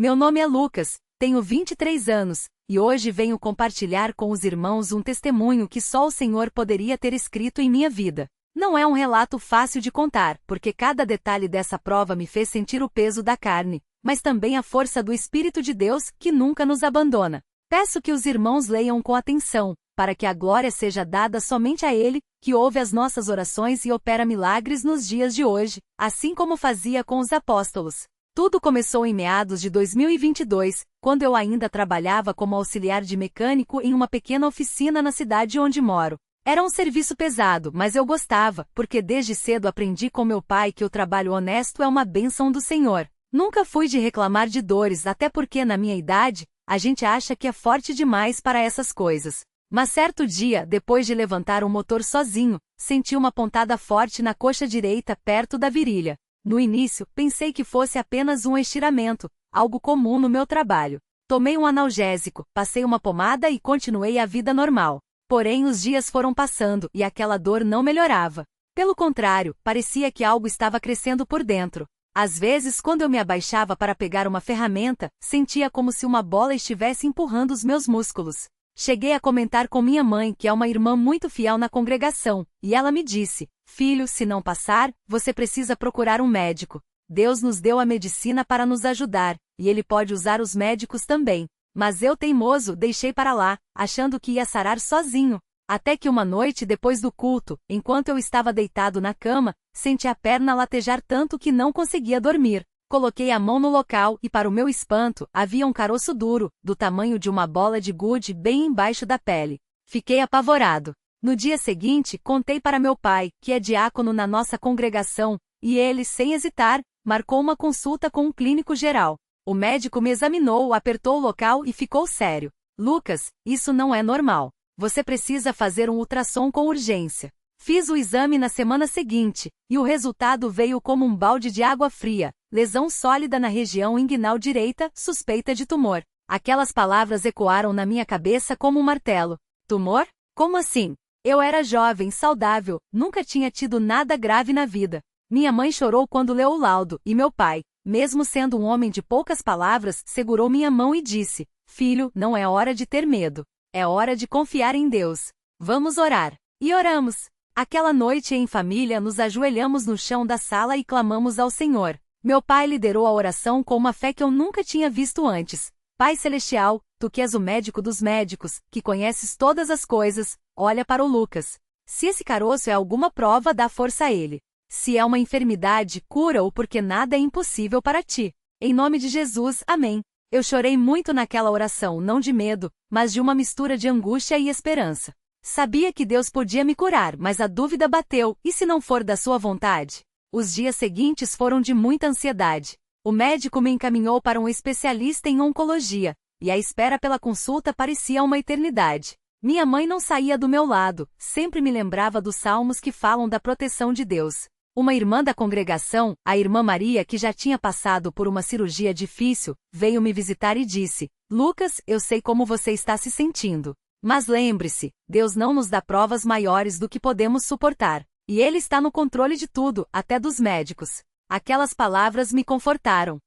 Meu nome é Lucas, tenho 23 anos, e hoje venho compartilhar com os irmãos um testemunho que só o Senhor poderia ter escrito em minha vida. Não é um relato fácil de contar, porque cada detalhe dessa prova me fez sentir o peso da carne, mas também a força do Espírito de Deus, que nunca nos abandona. Peço que os irmãos leiam com atenção, para que a glória seja dada somente a Ele, que ouve as nossas orações e opera milagres nos dias de hoje, assim como fazia com os apóstolos. Tudo começou em meados de 2022, quando eu ainda trabalhava como auxiliar de mecânico em uma pequena oficina na cidade onde moro. Era um serviço pesado, mas eu gostava, porque desde cedo aprendi com meu pai que o trabalho honesto é uma bênção do Senhor. Nunca fui de reclamar de dores, até porque na minha idade, a gente acha que é forte demais para essas coisas. Mas certo dia, depois de levantar o motor sozinho, senti uma pontada forte na coxa direita perto da virilha. No início, pensei que fosse apenas um estiramento, algo comum no meu trabalho. Tomei um analgésico, passei uma pomada e continuei a vida normal. Porém, os dias foram passando e aquela dor não melhorava. Pelo contrário, parecia que algo estava crescendo por dentro. Às vezes, quando eu me abaixava para pegar uma ferramenta, sentia como se uma bola estivesse empurrando os meus músculos. Cheguei a comentar com minha mãe, que é uma irmã muito fiel na congregação, e ela me disse: "Filho, se não passar, você precisa procurar um médico. Deus nos deu a medicina para nos ajudar, e Ele pode usar os médicos também." Mas eu, teimoso, deixei para lá, achando que ia sarar sozinho. Até que uma noite depois do culto, enquanto eu estava deitado na cama, senti a perna latejar tanto que não conseguia dormir. Coloquei a mão no local e, para o meu espanto, havia um caroço duro, do tamanho de uma bola de gude bem embaixo da pele. Fiquei apavorado. No dia seguinte, contei para meu pai, que é diácono na nossa congregação, e ele, sem hesitar, marcou uma consulta com um clínico geral. O médico me examinou, apertou o local e ficou sério. "Lucas, isso não é normal. Você precisa fazer um ultrassom com urgência." Fiz o exame na semana seguinte, e o resultado veio como um balde de água fria: lesão sólida na região inguinal direita, suspeita de tumor. Aquelas palavras ecoaram na minha cabeça como um martelo. Tumor? Como assim? Eu era jovem, saudável, nunca tinha tido nada grave na vida. Minha mãe chorou quando leu o laudo, e meu pai, mesmo sendo um homem de poucas palavras, segurou minha mão e disse: "Filho, não é hora de ter medo. É hora de confiar em Deus. Vamos orar." E oramos. Aquela noite em família nos ajoelhamos no chão da sala e clamamos ao Senhor. Meu pai liderou a oração com uma fé que eu nunca tinha visto antes. "Pai Celestial, Tu que és o médico dos médicos, que conheces todas as coisas, olha para o Lucas. Se esse caroço é alguma prova, dá força a ele. Se é uma enfermidade, cura-o, porque nada é impossível para Ti. Em nome de Jesus, amém." Eu chorei muito naquela oração, não de medo, mas de uma mistura de angústia e esperança. Sabia que Deus podia me curar, mas a dúvida bateu: e se não for da sua vontade? Os dias seguintes foram de muita ansiedade. O médico me encaminhou para um especialista em oncologia, e a espera pela consulta parecia uma eternidade. Minha mãe não saía do meu lado, sempre me lembrava dos salmos que falam da proteção de Deus. Uma irmã da congregação, a irmã Maria, que já tinha passado por uma cirurgia difícil, veio me visitar e disse: "Lucas, eu sei como você está se sentindo. Mas lembre-se, Deus não nos dá provas maiores do que podemos suportar. E Ele está no controle de tudo, até dos médicos." Aquelas palavras me confortaram.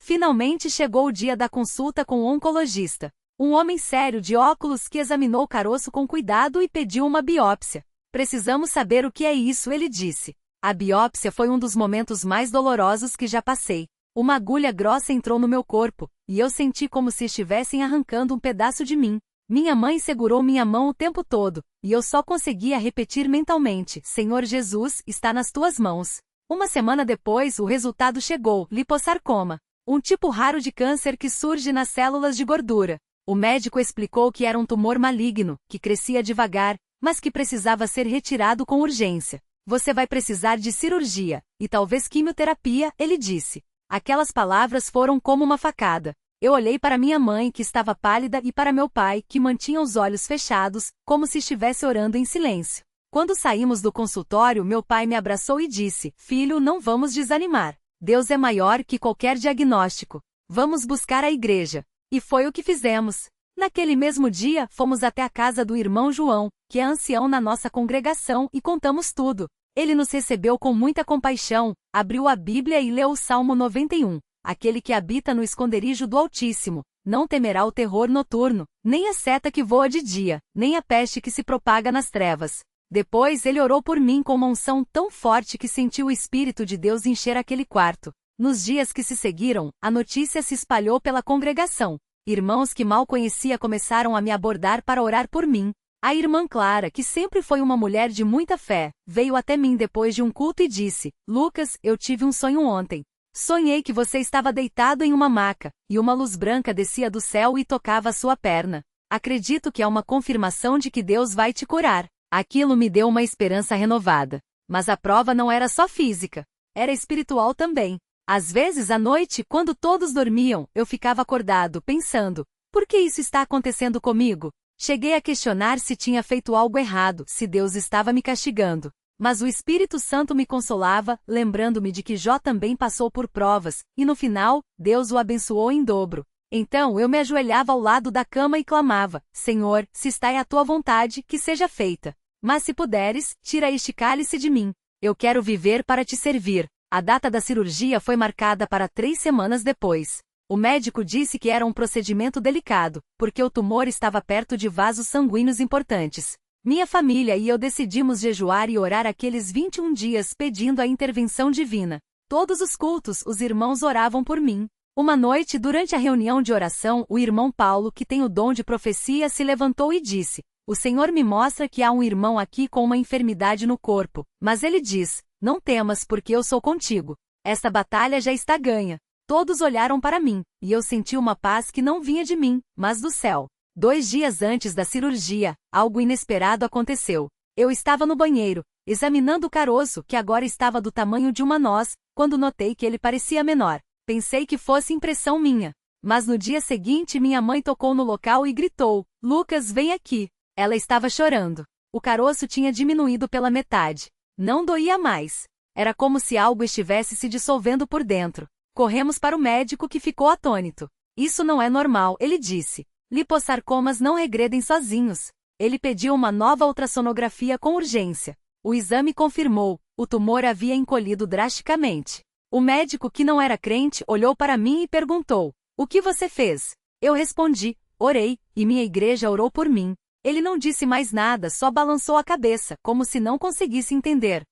Finalmente chegou o dia da consulta com o oncologista. Um homem sério de óculos que examinou o caroço com cuidado e pediu uma biópsia. "Precisamos saber o que é isso", ele disse. A biópsia foi um dos momentos mais dolorosos que já passei. Uma agulha grossa entrou no meu corpo, e eu senti como se estivessem arrancando um pedaço de mim. Minha mãe segurou minha mão o tempo todo, e eu só conseguia repetir mentalmente: "Senhor Jesus, está nas Tuas mãos." Uma semana depois, o resultado chegou: lipossarcoma. Um tipo raro de câncer que surge nas células de gordura. O médico explicou que era um tumor maligno, que crescia devagar, mas que precisava ser retirado com urgência. "Você vai precisar de cirurgia, e talvez quimioterapia", ele disse. Aquelas palavras foram como uma facada. Eu olhei para minha mãe, que estava pálida, e para meu pai, que mantinha os olhos fechados, como se estivesse orando em silêncio. Quando saímos do consultório, meu pai me abraçou e disse: "Filho, não vamos desanimar. Deus é maior que qualquer diagnóstico. Vamos buscar a igreja." E foi o que fizemos. Naquele mesmo dia, fomos até a casa do irmão João, que é ancião na nossa congregação, e contamos tudo. Ele nos recebeu com muita compaixão, abriu a Bíblia e leu o Salmo 91. aquele que habita no esconderijo do Altíssimo, não temerá o terror noturno, nem a seta que voa de dia, nem a peste que se propaga nas trevas. Depois ele orou por mim com uma unção tão forte que senti o Espírito de Deus encher aquele quarto. Nos dias que se seguiram, a notícia se espalhou pela congregação. Irmãos que mal conhecia começaram a me abordar para orar por mim. A irmã Clara, que sempre foi uma mulher de muita fé, veio até mim depois de um culto e disse: Lucas, eu tive um sonho ontem. Sonhei que você estava deitado em uma maca, e uma luz branca descia do céu e tocava a sua perna. Acredito que é uma confirmação de que Deus vai te curar. Aquilo me deu uma esperança renovada. Mas a prova não era só física, era espiritual também. Às vezes à noite, quando todos dormiam, eu ficava acordado, pensando: por que isso está acontecendo comigo? Cheguei a questionar se tinha feito algo errado, se Deus estava me castigando. Mas o Espírito Santo me consolava, lembrando-me de que Jó também passou por provas, e no final, Deus o abençoou em dobro. Então eu me ajoelhava ao lado da cama e clamava: Senhor, se está em a tua vontade, que seja feita. Mas se puderes, tira este cálice de mim. Eu quero viver para te servir. A data da cirurgia foi marcada para 3 semanas depois. O médico disse que era um procedimento delicado, porque o tumor estava perto de vasos sanguíneos importantes. Minha família e eu decidimos jejuar e orar aqueles 21 dias pedindo a intervenção divina. Todos os cultos, os irmãos oravam por mim. Uma noite, durante a reunião de oração, o irmão Paulo, que tem o dom de profecia, se levantou e disse: O Senhor me mostra que há um irmão aqui com uma enfermidade no corpo, mas ele diz: Não temas, porque eu sou contigo. Esta batalha já está ganha. Todos olharam para mim, e eu senti uma paz que não vinha de mim, mas do céu. 2 dias antes da cirurgia, algo inesperado aconteceu. Eu estava no banheiro, examinando o caroço, que agora estava do tamanho de uma noz, quando notei que ele parecia menor. Pensei que fosse impressão minha. Mas no dia seguinte minha mãe tocou no local e gritou: Lucas, vem aqui. Ela estava chorando. O caroço tinha diminuído pela metade. Não doía mais. Era como se algo estivesse se dissolvendo por dentro. Corremos para o médico, que ficou atônito. Isso não é normal, ele disse. Lipossarcomas não regredem sozinhos. Ele pediu uma nova ultrassonografia com urgência. O exame confirmou: o tumor havia encolhido drasticamente. O médico, que não era crente, olhou para mim e perguntou: O que você fez? Eu respondi: Orei, e minha igreja orou por mim. Ele não disse mais nada, só balançou a cabeça, como se não conseguisse entender.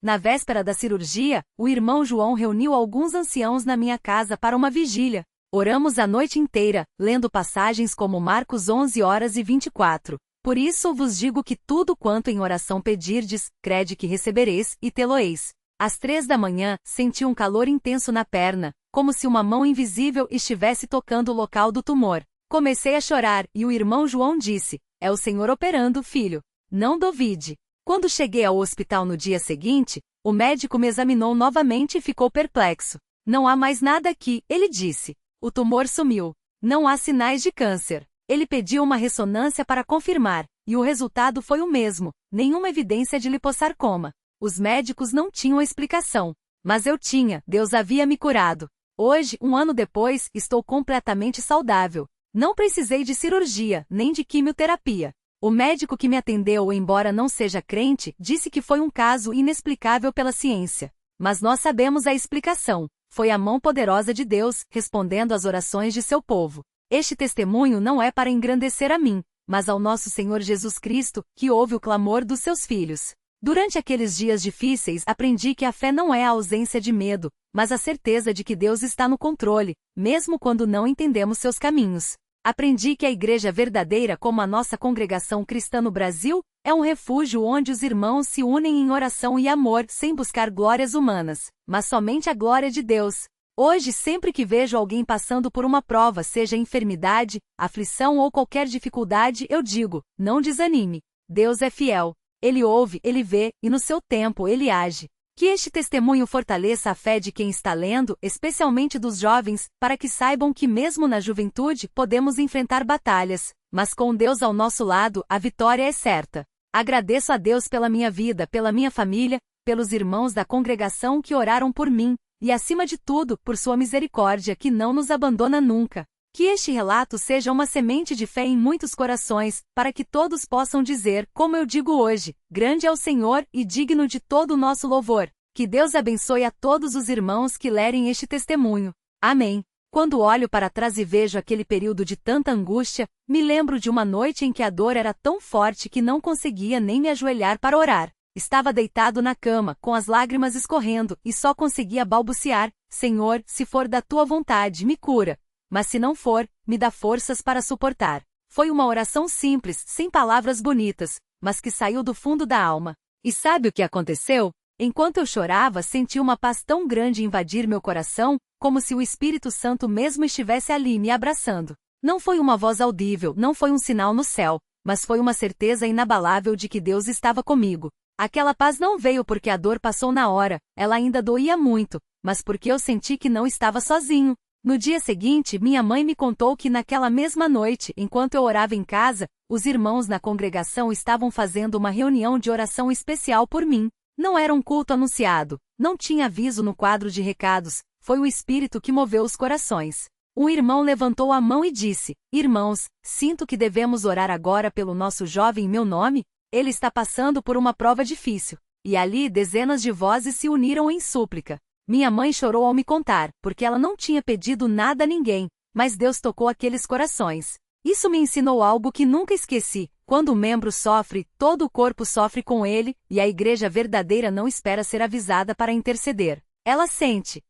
Na véspera da cirurgia, o irmão João reuniu alguns anciãos na minha casa para uma vigília. Oramos a noite inteira, lendo passagens como Marcos 11h24. Por isso vos digo que tudo quanto em oração pedirdes, crede que recebereis, e tê-lo-eis. Às 3 da manhã, senti um calor intenso na perna, como se uma mão invisível estivesse tocando o local do tumor. Comecei a chorar, e o irmão João disse: É o Senhor operando, filho. Não duvide. Quando cheguei ao hospital no dia seguinte, o médico me examinou novamente e ficou perplexo. Não há mais nada aqui, ele disse. O tumor sumiu. Não há sinais de câncer. Ele pediu uma ressonância para confirmar, e o resultado foi o mesmo: nenhuma evidência de lipossarcoma. Os médicos não tinham explicação. Mas eu tinha, Deus havia me curado. Hoje, 1 ano depois, estou completamente saudável. Não precisei de cirurgia, nem de quimioterapia. O médico que me atendeu, embora não seja crente, disse que foi um caso inexplicável pela ciência. Mas nós sabemos a explicação. Foi a mão poderosa de Deus, respondendo às orações de seu povo. Este testemunho não é para engrandecer a mim, mas ao nosso Senhor Jesus Cristo, que ouve o clamor dos seus filhos. Durante aqueles dias difíceis, aprendi que a fé não é a ausência de medo, mas a certeza de que Deus está no controle, mesmo quando não entendemos seus caminhos. Aprendi que a igreja verdadeira, como a nossa congregação cristã no Brasil, é um refúgio onde os irmãos se unem em oração e amor, sem buscar glórias humanas, mas somente a glória de Deus. Hoje, sempre que vejo alguém passando por uma prova, seja enfermidade, aflição ou qualquer dificuldade, eu digo: não desanime. Deus é fiel. Ele ouve, ele vê, e no seu tempo ele age. Que este testemunho fortaleça a fé de quem está lendo, especialmente dos jovens, para que saibam que mesmo na juventude podemos enfrentar batalhas, mas com Deus ao nosso lado, a vitória é certa. Agradeço a Deus pela minha vida, pela minha família, pelos irmãos da congregação que oraram por mim, e acima de tudo, por sua misericórdia que não nos abandona nunca. Que este relato seja uma semente de fé em muitos corações, para que todos possam dizer, como eu digo hoje: grande é o Senhor e digno de todo o nosso louvor. Que Deus abençoe a todos os irmãos que lerem este testemunho. Amém. Quando olho para trás e vejo aquele período de tanta angústia, me lembro de uma noite em que a dor era tão forte que não conseguia nem me ajoelhar para orar. Estava deitado na cama, com as lágrimas escorrendo, e só conseguia balbuciar: Senhor, se for da tua vontade, me cura. Mas se não for, me dá forças para suportar. Foi uma oração simples, sem palavras bonitas, mas que saiu do fundo da alma. E sabe o que aconteceu? Enquanto eu chorava, senti uma paz tão grande invadir meu coração, como se o Espírito Santo mesmo estivesse ali me abraçando. Não foi uma voz audível, não foi um sinal no céu, mas foi uma certeza inabalável de que Deus estava comigo. Aquela paz não veio porque a dor passou na hora, ela ainda doía muito, mas porque eu senti que não estava sozinho. No dia seguinte, minha mãe me contou que naquela mesma noite, enquanto eu orava em casa, os irmãos na congregação estavam fazendo uma reunião de oração especial por mim. Não era um culto anunciado, não tinha aviso no quadro de recados, foi o Espírito que moveu os corações. Um irmão levantou a mão e disse: Irmãos, sinto que devemos orar agora pelo nosso jovem em meu nome. Ele está passando por uma prova difícil. E ali dezenas de vozes se uniram em súplica. Minha mãe chorou ao me contar, porque ela não tinha pedido nada a ninguém, mas Deus tocou aqueles corações. Isso me ensinou algo que nunca esqueci: quando um membro sofre, todo o corpo sofre com ele, e a igreja verdadeira não espera ser avisada para interceder. Ela sente.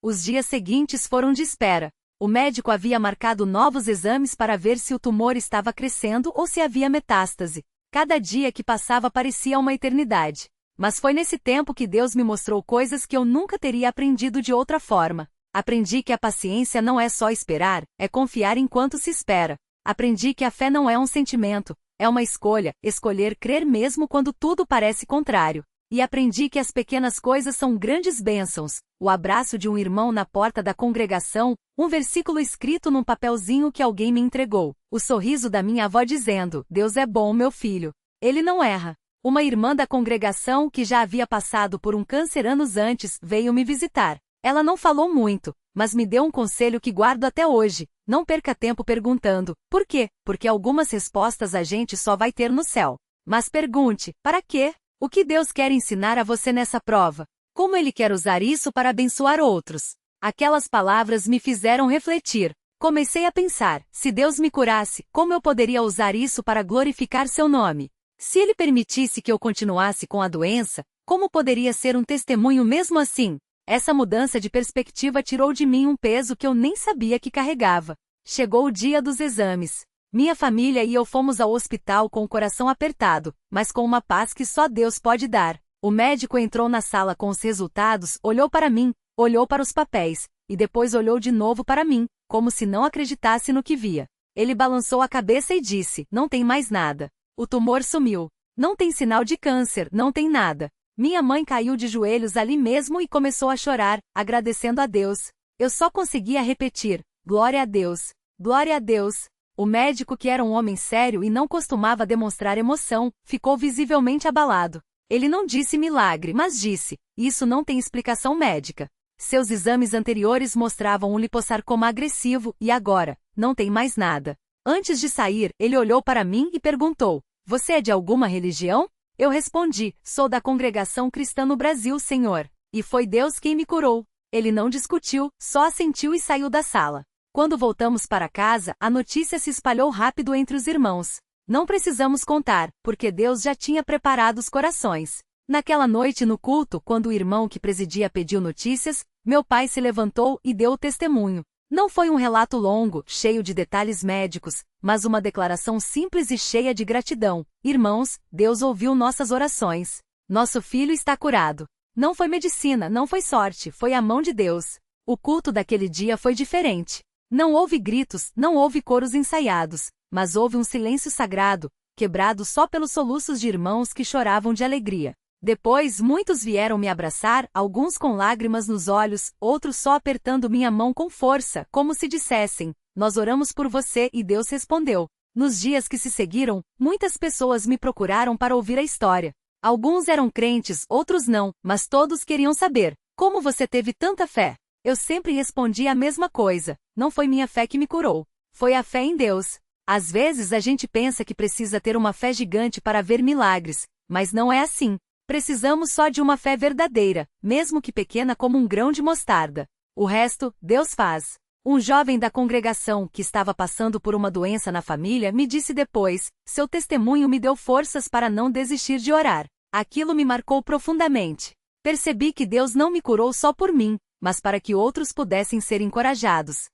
Os dias seguintes foram de espera. O médico havia marcado novos exames para ver se o tumor estava crescendo ou se havia metástase. Cada dia que passava parecia uma eternidade. Mas foi nesse tempo que Deus me mostrou coisas que eu nunca teria aprendido de outra forma. Aprendi que a paciência não é só esperar, é confiar enquanto se espera. Aprendi que a fé não é um sentimento, é uma escolha, escolher crer mesmo quando tudo parece contrário. E aprendi que as pequenas coisas são grandes bênçãos: o abraço de um irmão na porta da congregação, um versículo escrito num papelzinho que alguém me entregou, o sorriso da minha avó dizendo: Deus é bom, meu filho. Ele não erra. Uma irmã da congregação, que já havia passado por um câncer anos antes, veio me visitar. Ela não falou muito, mas me deu um conselho que guardo até hoje: não perca tempo perguntando por quê, porque algumas respostas a gente só vai ter no céu. Mas pergunte: para quê? O que Deus quer ensinar a você nessa prova? Como Ele quer usar isso para abençoar outros? Aquelas palavras me fizeram refletir. Comecei a pensar: se Deus me curasse, como eu poderia usar isso para glorificar seu nome? Se Ele permitisse que eu continuasse com a doença, como poderia ser um testemunho mesmo assim? Essa mudança de perspectiva tirou de mim um peso que eu nem sabia que carregava. Chegou o dia dos exames. Minha família e eu fomos ao hospital com o coração apertado, mas com uma paz que só Deus pode dar. O médico entrou na sala com os resultados, olhou para mim, olhou para os papéis, e depois olhou de novo para mim, como se não acreditasse no que via. Ele balançou a cabeça e disse: não tem mais nada. O tumor sumiu. Não tem sinal de câncer, não tem nada. Minha mãe caiu de joelhos ali mesmo e começou a chorar, agradecendo a Deus. Eu só conseguia repetir: glória a Deus, glória a Deus. O médico, que era um homem sério e não costumava demonstrar emoção, ficou visivelmente abalado. Ele não disse milagre, mas disse: isso não tem explicação médica. Seus exames anteriores mostravam um lipossarcoma agressivo e agora, não tem mais nada. Antes de sair, ele olhou para mim e perguntou: você é de alguma religião? Eu respondi: sou da Congregação Cristã no Brasil, Senhor. E foi Deus quem me curou. Ele não discutiu, só assentiu e saiu da sala. Quando voltamos para casa, a notícia se espalhou rápido entre os irmãos. Não precisamos contar, porque Deus já tinha preparado os corações. Naquela noite no culto, quando o irmão que presidia pediu notícias, meu pai se levantou e deu o testemunho. Não foi um relato longo, cheio de detalhes médicos, mas uma declaração simples e cheia de gratidão. Irmãos, Deus ouviu nossas orações. Nosso filho está curado. Não foi medicina, não foi sorte, foi a mão de Deus. O culto daquele dia foi diferente. Não houve gritos, não houve coros ensaiados, mas houve um silêncio sagrado, quebrado só pelos soluços de irmãos que choravam de alegria. Depois, muitos vieram me abraçar, alguns com lágrimas nos olhos, outros só apertando minha mão com força, como se dissessem: nós oramos por você e Deus respondeu. Nos dias que se seguiram, muitas pessoas me procuraram para ouvir a história. Alguns eram crentes, outros não, mas todos queriam saber: como você teve tanta fé? Eu sempre respondi a mesma coisa: não foi minha fé que me curou. Foi a fé em Deus. Às vezes a gente pensa que precisa ter uma fé gigante para ver milagres, mas não é assim. Precisamos só de uma fé verdadeira, mesmo que pequena como um grão de mostarda. O resto, Deus faz. Um jovem da congregação, que estava passando por uma doença na família, me disse depois: seu testemunho me deu forças para não desistir de orar. Aquilo me marcou profundamente. Percebi que Deus não me curou só por mim, mas para que outros pudessem ser encorajados.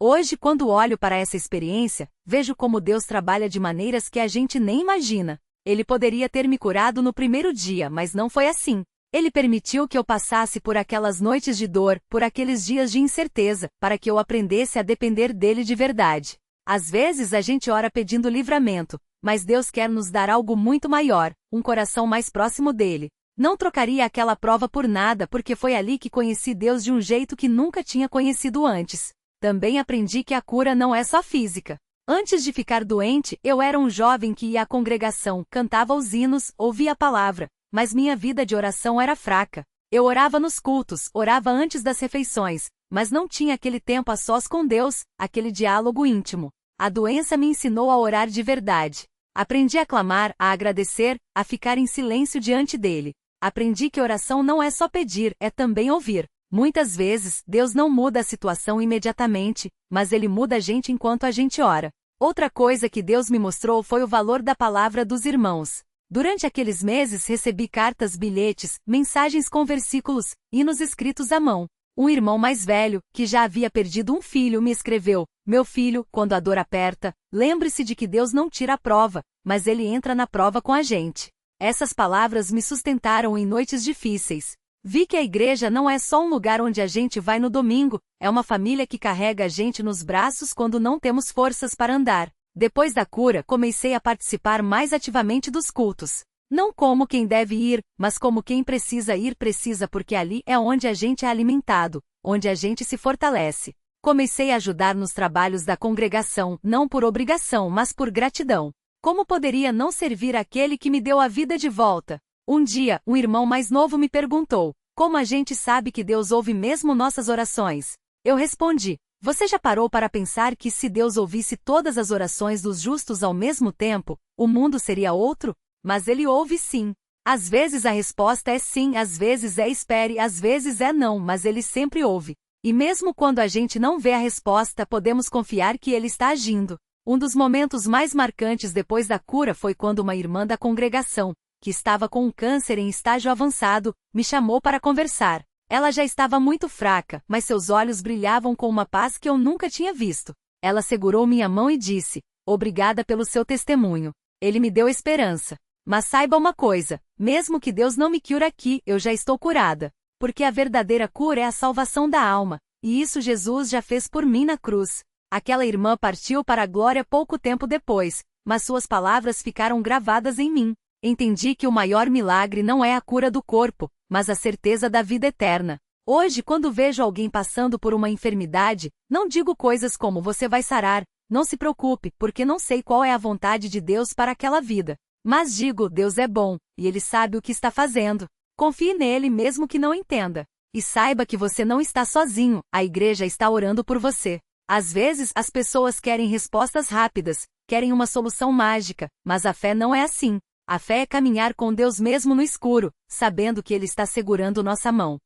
Hoje, quando olho para essa experiência, vejo como Deus trabalha de maneiras que a gente nem imagina. Ele poderia ter me curado no primeiro dia, mas não foi assim. Ele permitiu que eu passasse por aquelas noites de dor, por aqueles dias de incerteza, para que eu aprendesse a depender dele de verdade. Às vezes a gente ora pedindo livramento, mas Deus quer nos dar algo muito maior, um coração mais próximo dele. Não trocaria aquela prova por nada, porque foi ali que conheci Deus de um jeito que nunca tinha conhecido antes. Também aprendi que a cura não é só física. Antes de ficar doente, eu era um jovem que ia à congregação, cantava os hinos, ouvia a palavra, mas minha vida de oração era fraca. Eu orava nos cultos, orava antes das refeições, mas não tinha aquele tempo a sós com Deus, aquele diálogo íntimo. A doença me ensinou a orar de verdade. Aprendi a clamar, a agradecer, a ficar em silêncio diante dele. Aprendi que oração não é só pedir, é também ouvir. Muitas vezes, Deus não muda a situação imediatamente, mas Ele muda a gente enquanto a gente ora. Outra coisa que Deus me mostrou foi o valor da palavra dos irmãos. Durante aqueles meses recebi cartas, bilhetes, mensagens com versículos, hinos escritos à mão. Um irmão mais velho, que já havia perdido um filho, me escreveu: meu filho, quando a dor aperta, lembre-se de que Deus não tira a prova, mas Ele entra na prova com a gente. Essas palavras me sustentaram em noites difíceis. Vi que a igreja não é só um lugar onde a gente vai no domingo, é uma família que carrega a gente nos braços quando não temos forças para andar. Depois da cura, comecei a participar mais ativamente dos cultos. Não como quem deve ir, mas como quem precisa ir precisa, porque ali é onde a gente é alimentado, onde a gente se fortalece. Comecei a ajudar nos trabalhos da congregação, não por obrigação, mas por gratidão. Como poderia não servir aquele que me deu a vida de volta? Um dia, um irmão mais novo me perguntou: como a gente sabe que Deus ouve mesmo nossas orações? Eu respondi: você já parou para pensar que se Deus ouvisse todas as orações dos justos ao mesmo tempo, o mundo seria outro? Mas Ele ouve sim. Às vezes a resposta é sim, às vezes é espere, às vezes é não, mas Ele sempre ouve. E mesmo quando a gente não vê a resposta, podemos confiar que Ele está agindo. Um dos momentos mais marcantes depois da cura foi quando uma irmã da congregação, que estava com um câncer em estágio avançado, me chamou para conversar. Ela já estava muito fraca, mas seus olhos brilhavam com uma paz que eu nunca tinha visto. Ela segurou minha mão e disse: obrigada pelo seu testemunho. Ele me deu esperança. Mas saiba uma coisa, mesmo que Deus não me cure aqui, eu já estou curada. Porque a verdadeira cura é a salvação da alma, e isso Jesus já fez por mim na cruz. Aquela irmã partiu para a glória pouco tempo depois, mas suas palavras ficaram gravadas em mim. Entendi que o maior milagre não é a cura do corpo, mas a certeza da vida eterna. Hoje, quando vejo alguém passando por uma enfermidade, não digo coisas como você vai sarar, não se preocupe, porque não sei qual é a vontade de Deus para aquela vida. Mas digo, Deus é bom, e Ele sabe o que está fazendo. Confie nele mesmo que não entenda. E saiba que você não está sozinho, a igreja está orando por você. Às vezes, as pessoas querem respostas rápidas, querem uma solução mágica, mas a fé não é assim. A fé é caminhar com Deus mesmo no escuro, sabendo que Ele está segurando nossa mão.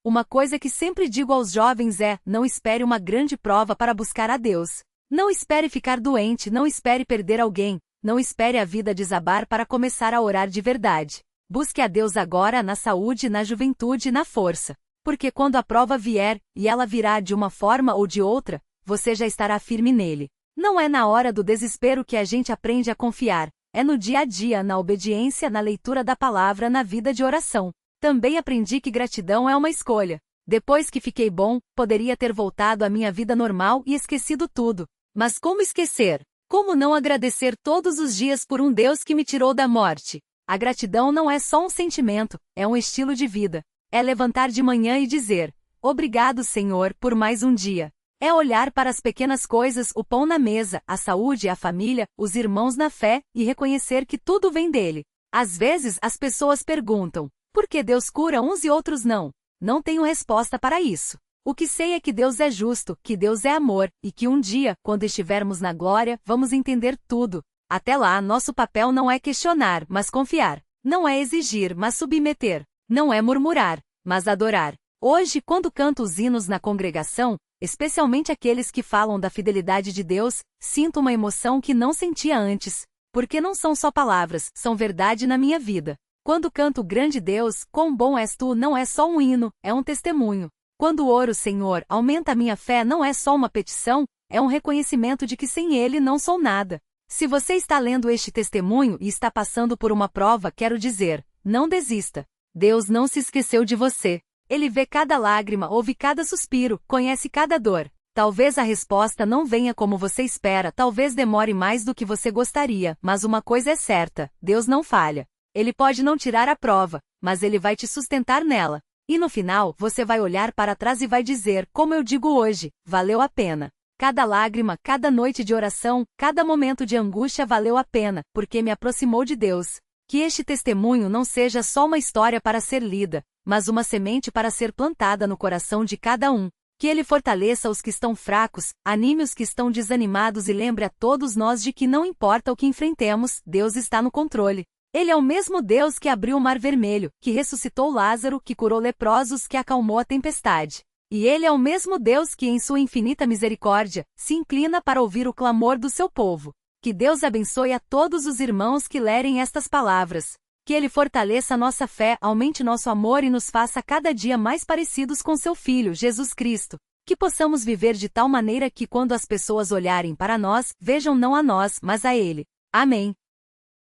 Uma coisa que sempre digo aos jovens é: não espere uma grande prova para buscar a Deus. Não espere ficar doente, não espere perder alguém, não espere a vida desabar para começar a orar de verdade. Busque a Deus agora na saúde, na juventude e na força. Porque quando a prova vier, e ela virá de uma forma ou de outra, você já estará firme nele. Não é na hora do desespero que a gente aprende a confiar. É no dia a dia, na obediência, na leitura da palavra, na vida de oração. Também aprendi que gratidão é uma escolha. Depois que fiquei bom, poderia ter voltado à minha vida normal e esquecido tudo. Mas como esquecer? Como não agradecer todos os dias por um Deus que me tirou da morte? A gratidão não é só um sentimento, é um estilo de vida. É levantar de manhã e dizer: obrigado, Senhor, por mais um dia. É olhar para as pequenas coisas, o pão na mesa, a saúde, a família, os irmãos na fé, e reconhecer que tudo vem dele. Às vezes as pessoas perguntam: por que Deus cura uns e outros não? Não tenho resposta para isso. O que sei é que Deus é justo, que Deus é amor, e que um dia, quando estivermos na glória, vamos entender tudo. Até lá, nosso papel não é questionar, mas confiar. Não é exigir, mas submeter. Não é murmurar, mas adorar. Hoje, quando canto os hinos na congregação, especialmente aqueles que falam da fidelidade de Deus, sinto uma emoção que não sentia antes, porque não são só palavras, são verdade na minha vida. Quando canto Grande Deus, quão bom és tu, não é só um hino, é um testemunho. Quando oro, Senhor, aumenta a minha fé, não é só uma petição, é um reconhecimento de que sem Ele não sou nada. Se você está lendo este testemunho e está passando por uma prova, quero dizer, não desista. Deus não se esqueceu de você. Ele vê cada lágrima, ouve cada suspiro, conhece cada dor. Talvez a resposta não venha como você espera, talvez demore mais do que você gostaria, mas uma coisa é certa, Deus não falha. Ele pode não tirar a prova, mas Ele vai te sustentar nela. E no final, você vai olhar para trás e vai dizer, como eu digo hoje, valeu a pena. Cada lágrima, cada noite de oração, cada momento de angústia valeu a pena, porque me aproximou de Deus. Que este testemunho não seja só uma história para ser lida, mas uma semente para ser plantada no coração de cada um. Que ele fortaleça os que estão fracos, anime os que estão desanimados e lembre a todos nós de que não importa o que enfrentemos, Deus está no controle. Ele é o mesmo Deus que abriu o Mar Vermelho, que ressuscitou Lázaro, que curou leprosos, que acalmou a tempestade. E Ele é o mesmo Deus que, em sua infinita misericórdia, se inclina para ouvir o clamor do seu povo. Que Deus abençoe a todos os irmãos que lerem estas palavras. Que Ele fortaleça nossa fé, aumente nosso amor e nos faça cada dia mais parecidos com seu Filho, Jesus Cristo. Que possamos viver de tal maneira que quando as pessoas olharem para nós, vejam não a nós, mas a Ele. Amém.